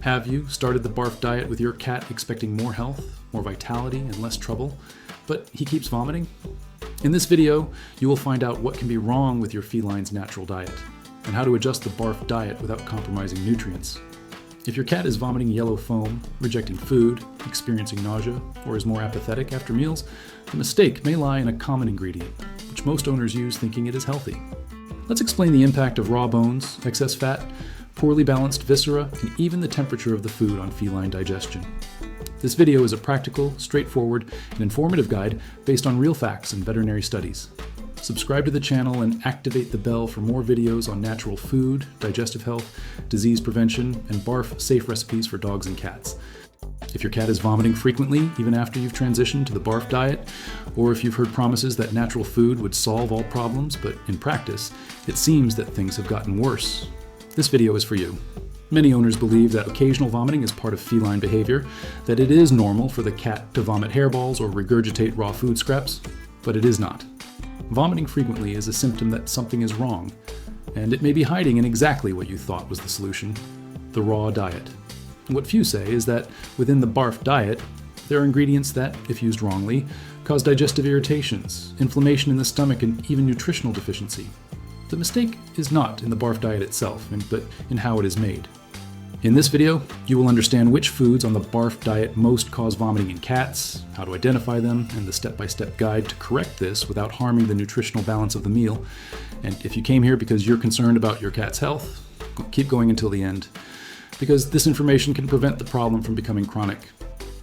Have you started the Barf diet with your cat expecting more health, more vitality, and less trouble, but he keeps vomiting? In this video, you will find out what can be wrong with your feline's natural diet, and how to adjust the Barf diet without compromising nutrients. If your cat is vomiting yellow foam, rejecting food, experiencing nausea, or is more apathetic after meals, the mistake may lie in a common ingredient, which most owners use thinking it is healthy. Let's explain the impact of raw bones, excess fat, poorly balanced viscera, and even the temperature of the food on feline digestion. This video is a practical, straightforward, and informative guide based on real facts and veterinary studies. Subscribe to the channel and activate the bell for more videos on natural food, digestive health, disease prevention, and Barf safe recipes for dogs and cats. If your cat is vomiting frequently, even after you've transitioned to the Barf diet, or if you've heard promises that natural food would solve all problems, but in practice, it seems that things have gotten worse, this video is for you. Many owners believe that occasional vomiting is part of feline behavior, that it is normal for the cat to vomit hairballs or regurgitate raw food scraps, but it is not. Vomiting frequently is a symptom that something is wrong, and it may be hiding in exactly what you thought was the solution: the raw diet. And what few say is that within the Barf diet, there are ingredients that, if used wrongly, cause digestive irritations, inflammation in the stomach, and even nutritional deficiency. The mistake is not in the Barf diet itself, but in how it is made. In this video, you will understand which foods on the Barf diet most cause vomiting in cats, how to identify them, and the step-by-step guide to correct this without harming the nutritional balance of the meal. And if you came here because you're concerned about your cat's health, keep going until the end, because this information can prevent the problem from becoming chronic.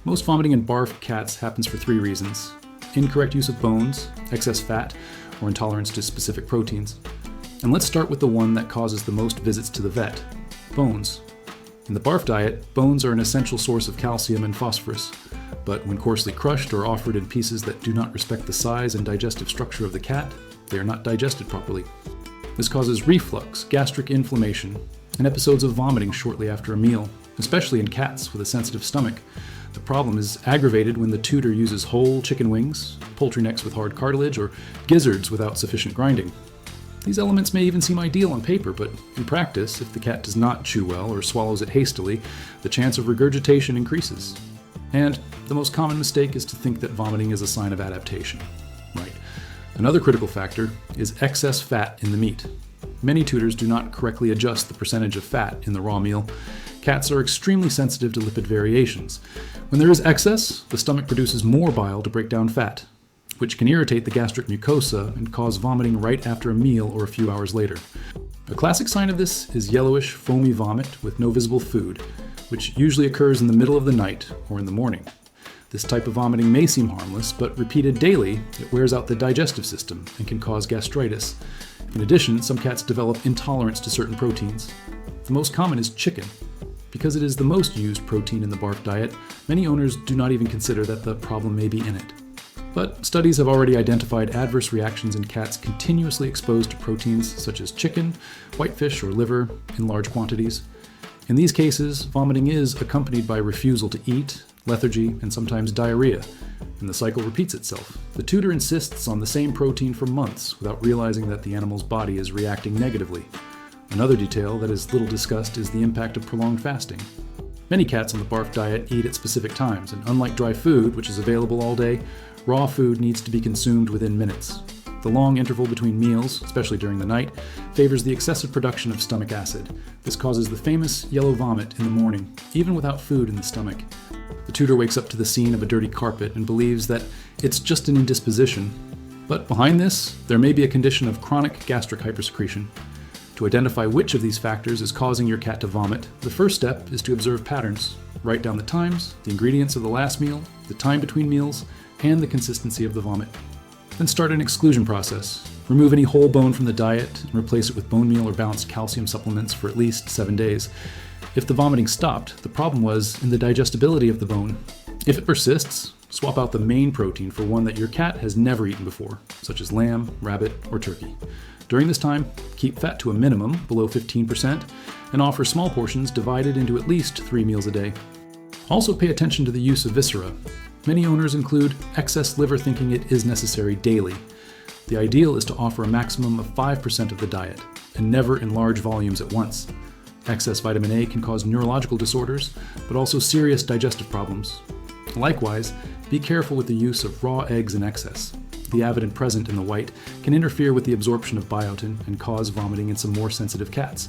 Most vomiting in Barf cats happens for 3 reasons: incorrect use of bones, excess fat, or intolerance to specific proteins. And let's start with the one that causes the most visits to the vet: bones. In the Barf diet, bones are an essential source of calcium and phosphorus, but when coarsely crushed or offered in pieces that do not respect the size and digestive structure of the cat, they are not digested properly. This causes reflux, gastric inflammation, and episodes of vomiting shortly after a meal, especially in cats with a sensitive stomach. The problem is aggravated when the tutor uses whole chicken wings, poultry necks with hard cartilage, or gizzards without sufficient grinding. These elements may even seem ideal on paper, but in practice, if the cat does not chew well or swallows it hastily, the chance of regurgitation increases. And the most common mistake is to think that vomiting is a sign of adaptation. Right. Another critical factor is excess fat in the meat. Many tutors do not correctly adjust the percentage of fat in the raw meal. Cats are extremely sensitive to lipid variations. When there is excess, the stomach produces more bile to break down fat, which can irritate the gastric mucosa and cause vomiting right after a meal or a few hours later. A classic sign of this is yellowish, foamy vomit with no visible food, which usually occurs in the middle of the night or in the morning. This type of vomiting may seem harmless, but repeated daily, it wears out the digestive system and can cause gastritis. In addition, some cats develop intolerance to certain proteins. The most common is chicken. Because it is the most used protein in the Barf diet, many owners do not even consider that the problem may be in it. But studies have already identified adverse reactions in cats continuously exposed to proteins such as chicken, whitefish, or liver in large quantities. In these cases, vomiting is accompanied by refusal to eat, lethargy, and sometimes diarrhea, and the cycle repeats itself. The tutor insists on the same protein for months without realizing that the animal's body is reacting negatively. Another detail that is little discussed is the impact of prolonged fasting. Many cats on the Barf diet eat at specific times, and unlike dry food, which is available all day, raw food needs to be consumed within minutes. The long interval between meals, especially during the night, favors the excessive production of stomach acid. This causes the famous yellow vomit in the morning, even without food in the stomach. The tutor wakes up to the scene of a dirty carpet and believes that it's just an indisposition. But behind this, there may be a condition of chronic gastric hypersecretion. To identify which of these factors is causing your cat to vomit, the first step is to observe patterns. Write down the times, the ingredients of the last meal, the time between meals, and the consistency of the vomit. Then start an exclusion process. Remove any whole bone from the diet and replace it with bone meal or balanced calcium supplements for at least 7 days. If the vomiting stopped, the problem was in the digestibility of the bone. If it persists, swap out the main protein for one that your cat has never eaten before, such as lamb, rabbit, or turkey. During this time, keep fat to a minimum, below 15%, and offer small portions divided into at least 3 meals a day. Also pay attention to the use of viscera. Many owners include excess liver thinking it is necessary daily. The ideal is to offer a maximum of 5% of the diet, and never in large volumes at once. Excess vitamin A can cause neurological disorders, but also serious digestive problems. Likewise, be careful with the use of raw eggs in excess. The avidin present in the white can interfere with the absorption of biotin and cause vomiting in some more sensitive cats.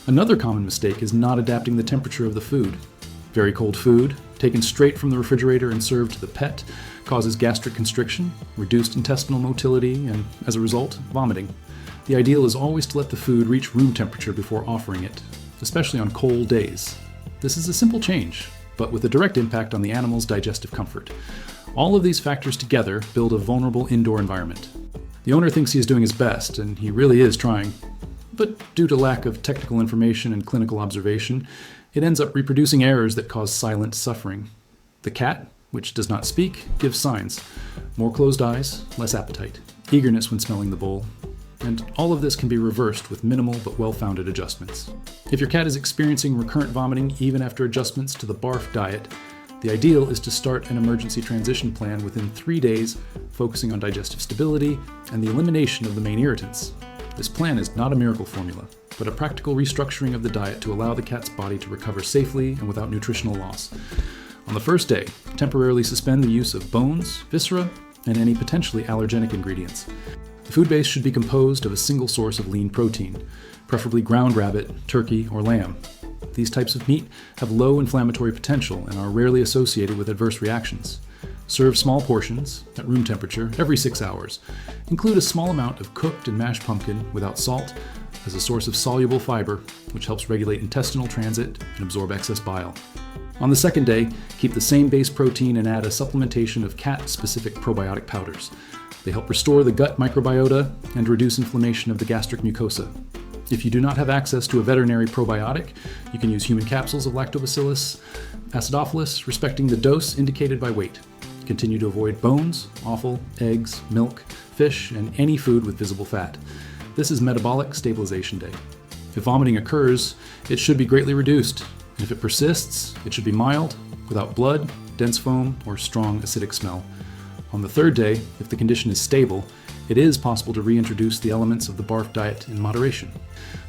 Another common mistake is not adapting the temperature of the food. Very cold food, taken straight from the refrigerator and served to the pet, causes gastric constriction, reduced intestinal motility, and, as a result, vomiting. The ideal is always to let the food reach room temperature before offering it, especially on cold days. This is a simple change, but with a direct impact on the animal's digestive comfort. All of these factors together build a vulnerable indoor environment. The owner thinks he is doing his best, and he really is trying. But due to lack of technical information and clinical observation, it ends up reproducing errors that cause silent suffering. The cat, which does not speak, gives signs. More closed eyes, less appetite, eagerness when smelling the bowl. And all of this can be reversed with minimal but well-founded adjustments. If your cat is experiencing recurrent vomiting even after adjustments to the Barf diet, the ideal is to start an emergency transition plan within 3 days, focusing on digestive stability and the elimination of the main irritants. This plan is not a miracle formula, but a practical restructuring of the diet to allow the cat's body to recover safely and without nutritional loss. On the first day, temporarily suspend the use of bones, viscera, and any potentially allergenic ingredients. The food base should be composed of a single source of lean protein, preferably ground rabbit, turkey, or lamb. These types of meat have low inflammatory potential and are rarely associated with adverse reactions. Serve small portions, at room temperature, every 6 hours. Include a small amount of cooked and mashed pumpkin without salt as a source of soluble fiber, which helps regulate intestinal transit and absorb excess bile. On the second day, keep the same base protein and add a supplementation of cat-specific probiotic powders. They help restore the gut microbiota and reduce inflammation of the gastric mucosa. If you do not have access to a veterinary probiotic, you can use human capsules of Lactobacillus acidophilus, respecting the dose indicated by weight. Continue to avoid bones, offal, eggs, milk, fish, and any food with visible fat. This is metabolic stabilization day. If vomiting occurs, it should be greatly reduced. And if it persists, it should be mild, without blood, dense foam, or strong acidic smell. On the third day, if the condition is stable, it is possible to reintroduce the elements of the Barf diet in moderation.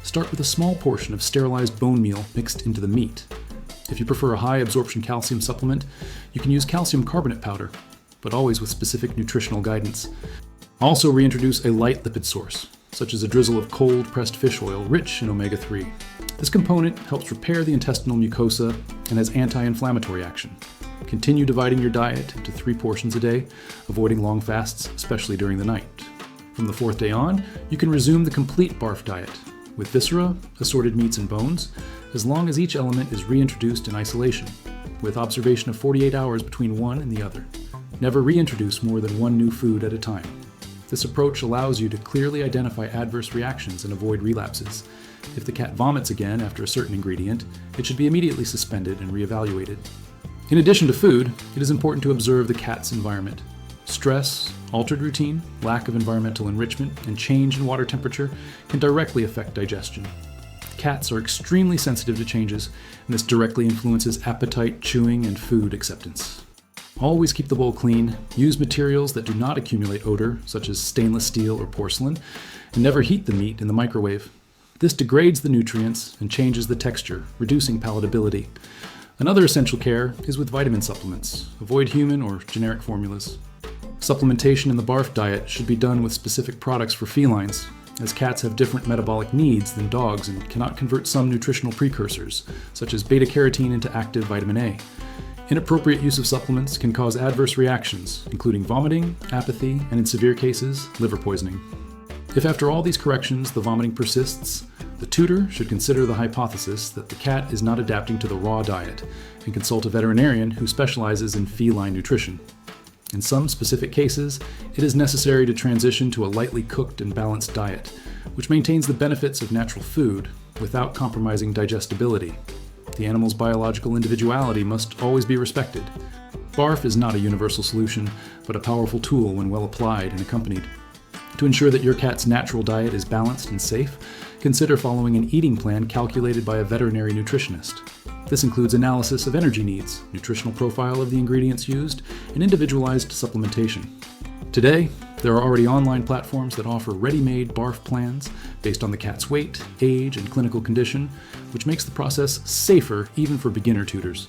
Start with a small portion of sterilized bone meal mixed into the meat. If you prefer a high absorption calcium supplement, you can use calcium carbonate powder, but always with specific nutritional guidance. Also reintroduce a light lipid source, such as a drizzle of cold pressed fish oil rich in omega-3. This component helps repair the intestinal mucosa and has anti-inflammatory action. Continue dividing your diet into 3 portions a day, avoiding long fasts, especially during the night. From the 4th day on, you can resume the complete Barf diet, with viscera, assorted meats and bones, as long as each element is reintroduced in isolation, with observation of 48 hours between one and the other. Never reintroduce more than one new food at a time. This approach allows you to clearly identify adverse reactions and avoid relapses. If the cat vomits again after a certain ingredient, it should be immediately suspended and reevaluated. In addition to food, it is important to observe the cat's environment. Stress, altered routine, lack of environmental enrichment, and change in water temperature can directly affect digestion. Cats are extremely sensitive to changes, and this directly influences appetite, chewing, and food acceptance. Always keep the bowl clean, use materials that do not accumulate odor, such as stainless steel or porcelain, and never heat the meat in the microwave. This degrades the nutrients and changes the texture, reducing palatability. Another essential care is with vitamin supplements. Avoid human or generic formulas. Supplementation in the Barf diet should be done with specific products for felines, as cats have different metabolic needs than dogs and cannot convert some nutritional precursors, such as beta-carotene into active vitamin A. Inappropriate use of supplements can cause adverse reactions, including vomiting, apathy, and in severe cases, liver poisoning. If after all these corrections the vomiting persists, the tutor should consider the hypothesis that the cat is not adapting to the raw diet and consult a veterinarian who specializes in feline nutrition. In some specific cases, it is necessary to transition to a lightly cooked and balanced diet, which maintains the benefits of natural food without compromising digestibility. The animal's biological individuality must always be respected. Barf is not a universal solution, but a powerful tool when well applied and accompanied. To ensure that your cat's natural diet is balanced and safe, consider following an eating plan calculated by a veterinary nutritionist. This includes analysis of energy needs, nutritional profile of the ingredients used, and individualized supplementation. Today, There are already online platforms that offer ready-made barf plans based on the cat's weight, age, and clinical condition, which makes the process safer even for beginner tutors.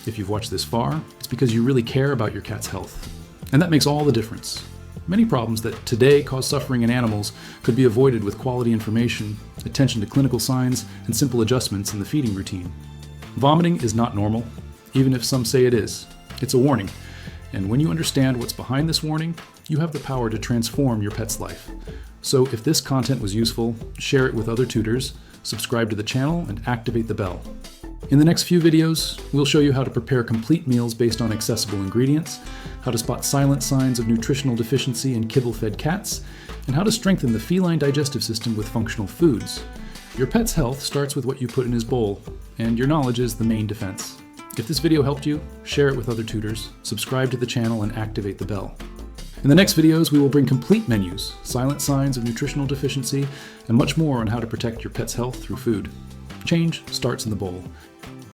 If you've watched this far, it's because you really care about your cat's health. And that makes all the difference. Many problems that today cause suffering in animals could be avoided with quality information, attention to clinical signs, and simple adjustments in the feeding routine. Vomiting is not normal, even if some say it is. It's a warning. And when you understand what's behind this warning, you have the power to transform your pet's life. So if this content was useful, share it with other tutors, subscribe to the channel, and activate the bell. In the next few videos, we'll show you how to prepare complete meals based on accessible ingredients, how to spot silent signs of nutritional deficiency in kibble-fed cats, and how to strengthen the feline digestive system with functional foods. Your pet's health starts with what you put in his bowl, and your knowledge is the main defense. If this video helped you, share it with other tutors, subscribe to the channel, and activate the bell. In the next videos, we will bring complete menus, silent signs of nutritional deficiency, and much more on how to protect your pet's health through food. Change starts in the bowl.